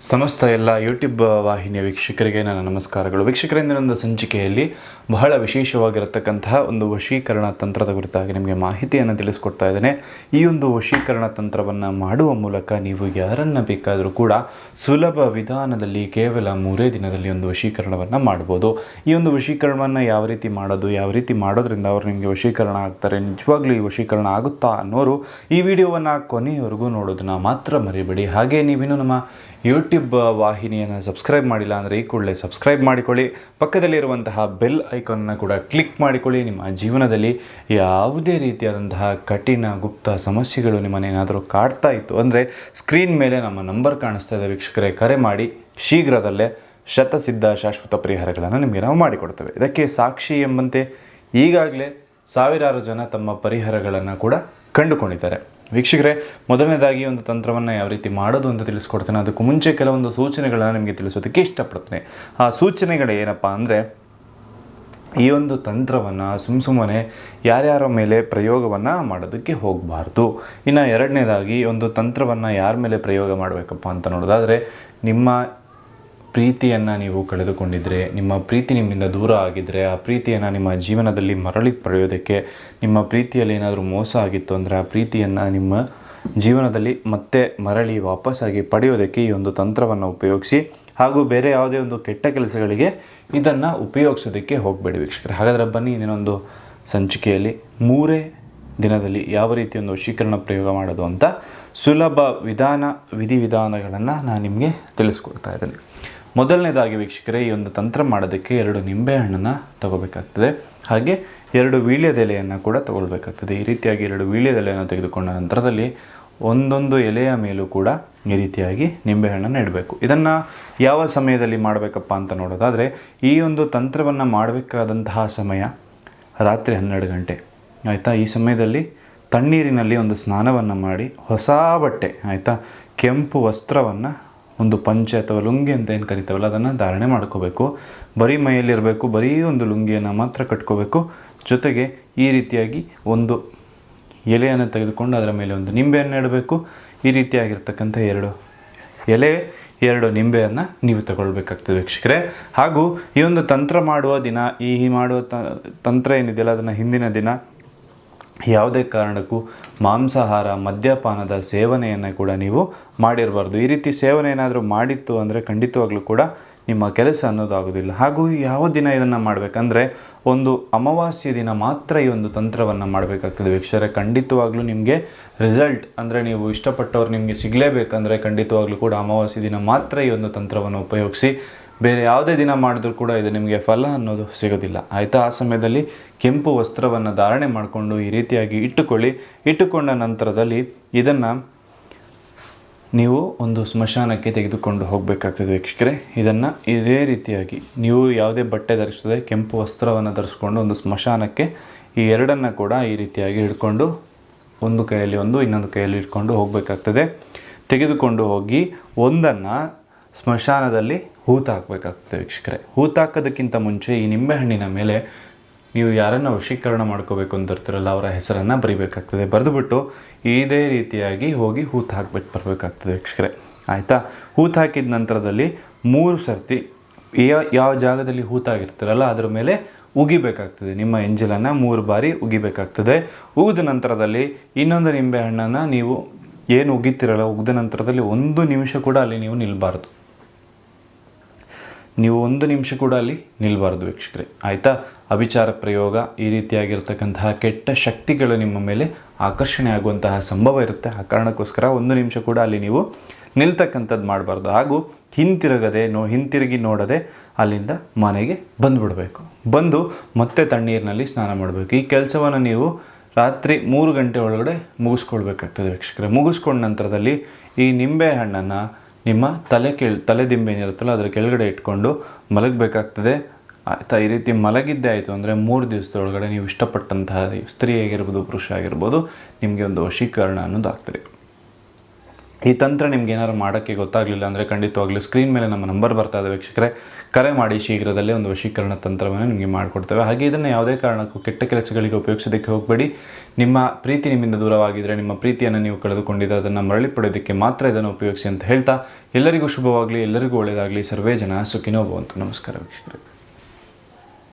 ಸಮಸ್ತ ಎಲ್ಲ ಯೂಟ್ಯೂಬ್ ವಾಹಿನಿಯ ವೀಕ್ಷಕರಿಗೆ ನನ್ನ ನಮಸ್ಕಾರಗಳು. ವೀಕ್ಷಕರಿಂದ ಒಂದು ಸಂಚಿಕೆಯಲ್ಲಿ ಬಹಳ ವಿಶೇಷವಾಗಿರತಕ್ಕಂತಹ ಒಂದು ವಶೀಕರಣ ತಂತ್ರದ ಕುರಿತಾಗಿ ನಿಮಗೆ ಮಾಹಿತಿಯನ್ನು ತಿಳಿಸ್ಕೊಡ್ತಾ ಇದ್ದೇನೆ. ಈ ಒಂದು ವಶೀಕರಣ ತಂತ್ರವನ್ನು ಮಾಡುವ ಮೂಲಕ ನೀವು ಯಾರನ್ನು ಬೇಕಾದರೂ ಕೂಡ ಸುಲಭ ವಿಧಾನದಲ್ಲಿ ಕೇವಲ 3 ದಿನದಲ್ಲಿ ಒಂದು ವಶೀಕರಣವನ್ನು ಮಾಡ್ಬೋದು. ಈ ಒಂದು ವಶೀಕರಣವನ್ನು ಯಾವ ರೀತಿ ಮಾಡೋದ್ರಿಂದ ಅವರು ನಿಮಗೆ ವಶೀಕರಣ ಆಗ್ತಾರೆ, ನಿಜವಾಗ್ಲೂ ಈ ವಶೀಕರಣ ಆಗುತ್ತಾ ಅನ್ನೋರು ಈ ವಿಡಿಯೋವನ್ನು ಕೊನೆಯವರೆಗೂ ನೋಡೋದನ್ನು ಮಾತ್ರ ಮರಿಬೇಡಿ. ಹಾಗೆ ನೀವಿನ್ನೂ ನಮ್ಮ ಯೂಟ್ಯೂಬ್ ವಾಹಿನಿಯನ್ನು ಸಬ್ಸ್ಕ್ರೈಬ್ ಮಾಡಿಲ್ಲ ಅಂದರೆ ಈ ಕೂಡಲೇ ಸಬ್ಸ್ಕ್ರೈಬ್ ಮಾಡಿಕೊಳ್ಳಿ. ಪಕ್ಕದಲ್ಲಿರುವಂತಹ ಬೆಲ್ ಐಕಾನನ್ನು ಕೂಡ ಕ್ಲಿಕ್ ಮಾಡಿಕೊಳ್ಳಿ. ನಿಮ್ಮ ಜೀವನದಲ್ಲಿ ಯಾವುದೇ ರೀತಿಯಾದಂತಹ ಕಠಿಣ ಗುಪ್ತ ಸಮಸ್ಯೆಗಳು ನಿಮ್ಮನ್ನೇನಾದರೂ ಕಾಡ್ತಾ ಇತ್ತು ಅಂದರೆ ಸ್ಕ್ರೀನ್ ಮೇಲೆ ನಮ್ಮ ನಂಬರ್ ಕಾಣಿಸ್ತಾ ಇದೆ ವೀಕ್ಷಕರೇ, ಕರೆ ಮಾಡಿ. ಶೀಘ್ರದಲ್ಲೇ ಶತಸಿದ್ಧ ಶಾಶ್ವತ ಪರಿಹಾರಗಳನ್ನು ನಿಮಗೆ ನಾವು ಮಾಡಿಕೊಡ್ತೇವೆ. ಇದಕ್ಕೆ ಸಾಕ್ಷಿ ಎಂಬಂತೆ ಈಗಾಗಲೇ ಸಾವಿರಾರು ಜನ ತಮ್ಮ ಪರಿಹಾರಗಳನ್ನು ಕೂಡ ಕಂಡುಕೊಂಡಿದ್ದಾರೆ. ವೀಕ್ಷಕರೇ, ಮೊದಲನೇದಾಗಿ ಒಂದು ತಂತ್ರವನ್ನು ಯಾವ ರೀತಿ ಮಾಡೋದು ಅಂತ ತಿಳಿಸ್ಕೊಡ್ತೇನೆ. ಅದಕ್ಕೂ ಮುಂಚೆ ಕೆಲವೊಂದು ಸೂಚನೆಗಳನ್ನು ನಿಮಗೆ ತಿಳಿಸೋದಕ್ಕೆ ಇಷ್ಟಪಡ್ತೇನೆ. ಆ ಸೂಚನೆಗಳು ಏನಪ್ಪ ಅಂದರೆ, ಈ ಒಂದು ತಂತ್ರವನ್ನು ಸುಮ್ಮನೆ ಯಾರ್ಯಾರ ಮೇಲೆ ಪ್ರಯೋಗವನ್ನು ಮಾಡೋದಕ್ಕೆ ಹೋಗಬಾರ್ದು. ಇನ್ನು ಎರಡನೇದಾಗಿ ಒಂದು ತಂತ್ರವನ್ನು ಯಾರ ಮೇಲೆ ಪ್ರಯೋಗ ಮಾಡಬೇಕಪ್ಪ ಅಂತ ನೋಡೋದಾದರೆ, ನಿಮ್ಮ ಪ್ರೀತಿಯನ್ನು ನೀವು ಕಳೆದುಕೊಂಡಿದ್ದರೆ, ನಿಮ್ಮ ಪ್ರೀತಿ ನಿಮ್ಮಿಂದ ದೂರ ಆಗಿದ್ದರೆ, ಆ ಪ್ರೀತಿಯನ್ನು ನಿಮ್ಮ ಜೀವನದಲ್ಲಿ ಮರಳಿ ಪಡೆಯೋದಕ್ಕೆ, ನಿಮ್ಮ ಪ್ರೀತಿಯಲ್ಲಿ ಏನಾದರೂ ಮೋಸ ಆಗಿತ್ತು ಅಂದರೆ ಆ ಪ್ರೀತಿಯನ್ನು ನಿಮ್ಮ ಜೀವನದಲ್ಲಿ ಮತ್ತೆ ಮರಳಿ ವಾಪಸ್ಸಾಗಿ ಪಡೆಯೋದಕ್ಕೆ ಈ ಒಂದು ತಂತ್ರವನ್ನು ಉಪಯೋಗಿಸಿ. ಹಾಗೂ ಬೇರೆ ಯಾವುದೇ ಒಂದು ಕೆಟ್ಟ ಕೆಲಸಗಳಿಗೆ ಇದನ್ನು ಉಪಯೋಗಿಸೋದಕ್ಕೆ ಹೋಗಬೇಡಿ ವೀಕ್ಷಕರೇ. ಹಾಗಾದರೆ ಬನ್ನಿ, ಇನ್ನೊಂದು ಸಂಚಿಕೆಯಲ್ಲಿ 3 ದಿನದಲ್ಲಿ ಯಾವ ರೀತಿ ಒಂದು ವಶೀಕರಣ ಪ್ರಯೋಗ ಮಾಡೋದು ಅಂತ ಸುಲಭ ವಿಧಿವಿಧಾನಗಳನ್ನು ನಾನು ನಿಮಗೆ ತಿಳಿಸ್ಕೊಡ್ತಾ ಇದ್ದೇನೆ. ಮೊದಲನೇದಾಗಿ ವೀಕ್ಷಕರೇ, ಈ ಒಂದು ತಂತ್ರ ಮಾಡೋದಕ್ಕೆ 2 ನಿಂಬೆಹಣ್ಣನ್ನು ತಗೋಬೇಕಾಗ್ತದೆ. ಹಾಗೆ 2 ವೀಳ್ಯದೆಲೆಯನ್ನು ಕೂಡ ತಗೊಳ್ಬೇಕಾಗ್ತದೆ. ಈ ರೀತಿಯಾಗಿ 2 ವೀಳ್ಯದೆಲೆಯನ್ನು ತೆಗೆದುಕೊಂಡ ನಂತರದಲ್ಲಿ ಒಂದೊಂದು ಎಲೆಯ ಮೇಲೂ ಕೂಡ ಈ ರೀತಿಯಾಗಿ ನಿಂಬೆಹಣ್ಣನ್ನು ಇಡಬೇಕು. ಇದನ್ನು ಯಾವ ಸಮಯದಲ್ಲಿ ಮಾಡಬೇಕಪ್ಪ ಅಂತ ನೋಡೋದಾದರೆ, ಈ ಒಂದು ತಂತ್ರವನ್ನು ಮಾಡಬೇಕಾದಂತಹ ಸಮಯ ರಾತ್ರಿ 12 ಗಂಟೆ ಆಯಿತಾ. ಈ ಸಮಯದಲ್ಲಿ ತಣ್ಣೀರಿನಲ್ಲಿ ಒಂದು ಸ್ನಾನವನ್ನು ಮಾಡಿ, ಹೊಸ ಬಟ್ಟೆ ಆಯಿತಾ, ಕೆಂಪು ವಸ್ತ್ರವನ್ನು, ಒಂದು ಪಂಚೆ ಅಥವಾ ಲುಂಗಿ ಅಂತ ಏನು ಕರಿತಾವಲ್ಲ ಅದನ್ನು ಧಾರಣೆ ಮಾಡ್ಕೋಬೇಕು. ಬರೀ ಮೈಯಲ್ಲಿರಬೇಕು, ಬರೀ ಒಂದು ಲುಂಗಿಯನ್ನು ಮಾತ್ರ ಕಟ್ಕೋಬೇಕು. ಜೊತೆಗೆ ಈ ರೀತಿಯಾಗಿ ಒಂದು ಎಲೆಯನ್ನು ತೆಗೆದುಕೊಂಡು ಅದರ ಮೇಲೆ ಒಂದು ನಿಂಬೆಯನ್ನು ಇಡಬೇಕು. ಈ ರೀತಿಯಾಗಿರ್ತಕ್ಕಂಥ 2 ಎಲೆ 2 ನಿಂಬೆಯನ್ನು ನೀವು ತಗೊಳ್ಬೇಕಾಗ್ತದೆ ವೀಕ್ಷಕರೇ. ಹಾಗೂ ಈ ಒಂದು ತಂತ್ರ ಮಾಡುವ ದಿನ, ಈ ಮಾಡುವ ತಂತ್ರ ಏನಿದೆಯಲ್ಲ ಅದನ್ನು ಹಿಂದಿನ ದಿನ ಯಾವುದೇ ಕಾರಣಕ್ಕೂ ಮಾಂಸಾಹಾರ ಮದ್ಯಪಾನದ ಸೇವನೆಯನ್ನು ಕೂಡ ನೀವು ಮಾಡಿರಬಾರ್ದು. ಈ ರೀತಿ ಸೇವನೆ ಏನಾದರೂ ಮಾಡಿತ್ತು ಅಂದರೆ ಖಂಡಿತವಾಗ್ಲೂ ಕೂಡ ನಿಮ್ಮ ಕೆಲಸ ಅನ್ನೋದಾಗೋದಿಲ್ಲ. ಹಾಗೂ ಯಾವ ದಿನ ಇದನ್ನು ಮಾಡಬೇಕಂದ್ರೆ, ಒಂದು ಅಮಾವಾಸ್ಯೆ ದಿನ ಮಾತ್ರ ಈ ಒಂದು ತಂತ್ರವನ್ನು ಮಾಡಬೇಕಾಗ್ತದೆ ವೀಕ್ಷಕರೇ. ಖಂಡಿತವಾಗ್ಲೂ ನಿಮಗೆ ರಿಸಲ್ಟ್ ಅಂದರೆ ನೀವು ಇಷ್ಟಪಟ್ಟವ್ರು ನಿಮಗೆ ಸಿಗಲೇಬೇಕಂದ್ರೆ ಖಂಡಿತವಾಗ್ಲೂ ಕೂಡ ಅಮಾವಾಸ್ಯೆ ದಿನ ಮಾತ್ರ ಈ ಒಂದು ತಂತ್ರವನ್ನು ಉಪಯೋಗಿಸಿ. ಬೇರೆ ಯಾವುದೇ ದಿನ ಮಾಡಿದ್ರೂ ಕೂಡ ಇದು ನಿಮಗೆ ಫಲ ಅನ್ನೋದು ಸಿಗೋದಿಲ್ಲ ಆಯಿತಾ. ಆ ಸಮಯದಲ್ಲಿ ಕೆಂಪು ವಸ್ತ್ರವನ್ನು ಧಾರಣೆ ಮಾಡಿಕೊಂಡು ಈ ರೀತಿಯಾಗಿ ಇಟ್ಟುಕೊಂಡ ನಂತರದಲ್ಲಿ ಇದನ್ನು ನೀವು ಒಂದು ಸ್ಮಶಾನಕ್ಕೆ ತೆಗೆದುಕೊಂಡು ಹೋಗಬೇಕಾಗ್ತದೆ ವೀಕ್ಷಕರೇ. ಇದನ್ನು ಇದೇ ರೀತಿಯಾಗಿ ನೀವು ಯಾವುದೇ ಬಟ್ಟೆ ಧರಿಸದೆ ಕೆಂಪು ವಸ್ತ್ರವನ್ನು ಧರಿಸ್ಕೊಂಡು ಒಂದು ಸ್ಮಶಾನಕ್ಕೆ ಈ 2 ಕೂಡ ಈ ರೀತಿಯಾಗಿ ಹಿಡ್ಕೊಂಡು, ಒಂದು ಕೈಯಲ್ಲಿ ಒಂದು ಇನ್ನೊಂದು ಕೈಯಲ್ಲಿ ಇಟ್ಕೊಂಡು ಹೋಗಬೇಕಾಗ್ತದೆ. ತೆಗೆದುಕೊಂಡು ಹೋಗಿ ಒಂದನ್ನು ಸ್ಮಶಾನದಲ್ಲಿ ಹೂತಾಕಬೇಕಾಗ್ತದೆ ವೀಕ್ಷಕರೇ. ಹೂತಾಕೋದಕ್ಕಿಂತ ಮುಂಚೆ ಈ ನಿಂಬೆಹಣ್ಣಿನ ಮೇಲೆ ನೀವು ಯಾರನ್ನು ವಶೀಕರಣ ಮಾಡ್ಕೋಬೇಕು ಅಂತ ಇರ್ತೀರಲ್ಲ ಅವರ ಹೆಸರನ್ನು ಬರಿಬೇಕಾಗ್ತದೆ. ಬರೆದುಬಿಟ್ಟು ಇದೇ ರೀತಿಯಾಗಿ ಹೋಗಿ ಹೂತು ಹಾಕ್ಬಿಟ್ಟು ಬರಬೇಕಾಗ್ತದೆ ವೀಕ್ಷಕರೇ ಆಯಿತಾ. ಹೂತು ಹಾಕಿದ ನಂತರದಲ್ಲಿ 3 ಸರ್ತಿ ಯಾವ ಜಾಗದಲ್ಲಿ ಹೂತಾಗಿರ್ತೀರಲ್ಲ ಅದರ ಮೇಲೆ ಉಗಿಬೇಕಾಗ್ತದೆ. ನಿಮ್ಮ ಎಂಜಲನ್ನು 3 ಬಾರಿ ಉಗಿಬೇಕಾಗ್ತದೆ. ಉಗಿದ ನಂತರದಲ್ಲಿ ಇನ್ನೊಂದು ನಿಂಬೆಹಣ್ಣನ್ನು ನೀವು ಏನು ಉಗಿತೀರಲ್ಲ, ಉಗಿದ ನಂತರದಲ್ಲಿ 1 ನಿಮಿಷ ಕೂಡ ಅಲ್ಲಿ ನೀವು ನಿಲ್ಲಬಾರ್ದು. ನೀವು 1 ನಿಮಿಷ ಕೂಡ ಅಲ್ಲಿ ನಿಲ್ಲಬಾರ್ದು ವೀಕ್ಷಕರೇ ಆಯಿತಾ. ಅಭಿಚಾರ ಪ್ರಯೋಗ, ಈ ರೀತಿಯಾಗಿರ್ತಕ್ಕಂತಹ ಕೆಟ್ಟ ಶಕ್ತಿಗಳು ನಿಮ್ಮ ಮೇಲೆ ಆಕರ್ಷಣೆ ಆಗುವಂತಹ ಸಂಭವ ಇರುತ್ತೆ. ಆ ಕಾರಣಕ್ಕೋಸ್ಕರ 1 ನಿಮಿಷ ಕೂಡ ಅಲ್ಲಿ ನೀವು ನಿಲ್ತಕ್ಕಂಥದ್ದು ಮಾಡಬಾರ್ದು. ಹಾಗೂ ಹಿಂತಿರುಗಿ ನೋಡದೆ ಅಲ್ಲಿಂದ ಮನೆಗೆ ಬಂದುಬಿಡಬೇಕು. ಬಂದು ಮತ್ತೆ ತಣ್ಣೀರಿನಲ್ಲಿ ಸ್ನಾನ ಮಾಡಬೇಕು. ಈ ಕೆಲಸವನ್ನು ನೀವು ರಾತ್ರಿ 3 ಗಂಟೆ ಒಳಗಡೆ ಮುಗಿಸ್ಕೊಳ್ಬೇಕಾಗ್ತದೆ ವೀಕ್ಷಕರೇ. ಮುಗಿಸ್ಕೊಂಡ ನಂತರದಲ್ಲಿ ಈ ನಿಂಬೆಹಣ್ಣನ್ನು ನಿಮ್ಮ ತಲೆದಿಂಬೆ ಏನಿರುತ್ತಲ್ಲ ಅದರ ಕೆಳಗಡೆ ಇಟ್ಕೊಂಡು ಮಲಗಬೇಕಾಗ್ತದೆ ಆಯಿತಾ. ಈ ರೀತಿ ಮಲಗಿದ್ದೇ ಆಯಿತು ಅಂದರೆ 3 ದಿವಸದೊಳಗಡೆ ನೀವು ಇಷ್ಟಪಟ್ಟಂತಹ ಸ್ತ್ರೀ ಆಗಿರ್ಬೋದು ಪುರುಷ ಆಗಿರ್ಬೋದು ನಿಮಗೆ ಒಂದು ವಶೀಕರಣ ಅನ್ನೋದು ಆಗ್ತದೆ. ಈ ತಂತ್ರ ನಿಮ್ಗೆ ಏನಾದ್ರು ಮಾಡೋಕ್ಕೆ ಗೊತ್ತಾಗಲಿಲ್ಲ ಅಂದರೆ ಖಂಡಿತವಾಗ್ಲೂ ಸ್ಕ್ರೀನ್ ಮೇಲೆ ನಮ್ಮ ನಂಬರ್ ಬರ್ತಾ ಇದೆ ವೀಕ್ಷಕರೇ, ಕರೆ ಮಾಡಿ. ಶೀಘ್ರದಲ್ಲೇ ಒಂದು ವಶೀಕರಣ ತಂತ್ರವನ್ನು ನಿಮಗೆ ಮಾಡಿಕೊಡ್ತೇವೆ. ಹಾಗೆ ಇದನ್ನು ಯಾವುದೇ ಕಾರಣಕ್ಕೂ ಕೆಟ್ಟ ಕೆಲಸಗಳಿಗೆ ಉಪಯೋಗಿಸೋದಕ್ಕೆ ಹೋಗಬೇಡಿ. ನಿಮ್ಮ ಪ್ರೀತಿ ನಿಮ್ಮಿಂದ ದೂರವಾಗಿದ್ದರೆ, ನಿಮ್ಮ ಪ್ರೀತಿಯನ್ನು ನೀವು ಕಳೆದುಕೊಂಡಿದ್ದರೆ ಅದನ್ನು ಮರಳಿ ಪಡೆಯೋದಕ್ಕೆ ಮಾತ್ರ ಇದನ್ನು ಉಪಯೋಗಿಸಿ ಅಂತ ಹೇಳ್ತಾ ಎಲ್ಲರಿಗೂ ಶುಭವಾಗಲಿ, ಎಲ್ಲರಿಗೂ ಒಳ್ಳೆಯದಾಗಲಿ. ಸರ್ವೇ ಜನ ಸುಖಿನೋ ಭವಂತು. ನಮಸ್ಕಾರ ವೀಕ್ಷಕರೇ.